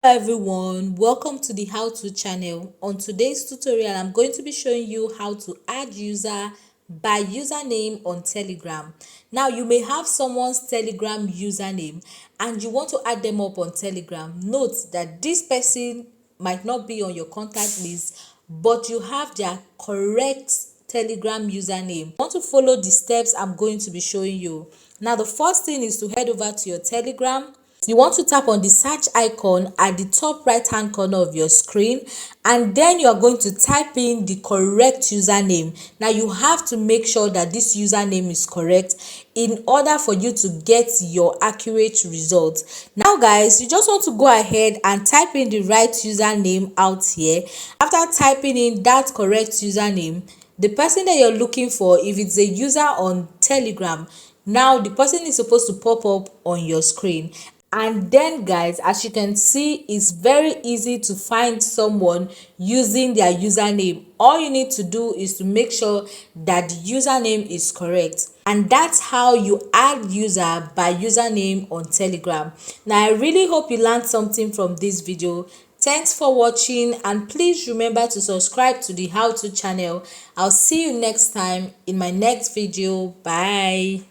Hello everyone, welcome to the how to channel. On today's tutorial I'm going to be showing you how to add user by username on Telegram. Now you may have someone's Telegram username and you want to add them up on Telegram. Note that this person might not be on your contact list, but you have their correct Telegram username. You want to follow the steps I'm going to be showing you. Now the first thing is to head over to your Telegram. You want to tap on the search icon at the top right hand corner of your screen, and then you are going to type in the correct username. Now you have to make sure that this username is correct in order for you to get your accurate result. Now guys, you just want to go ahead and type in the right username out here. After typing in that correct username, the person that you're looking for, if it's a user on Telegram, now the person is supposed to pop up on your screen. And then guys, as you can see, it's very easy to find someone using their username. All you need to do is to make sure that the username is correct, and that's how you add user by username on Telegram. Now I really hope you learned something from this video. Thanks for watching, and please remember to subscribe to the how to channel. I'll see you next time in my next video. Bye.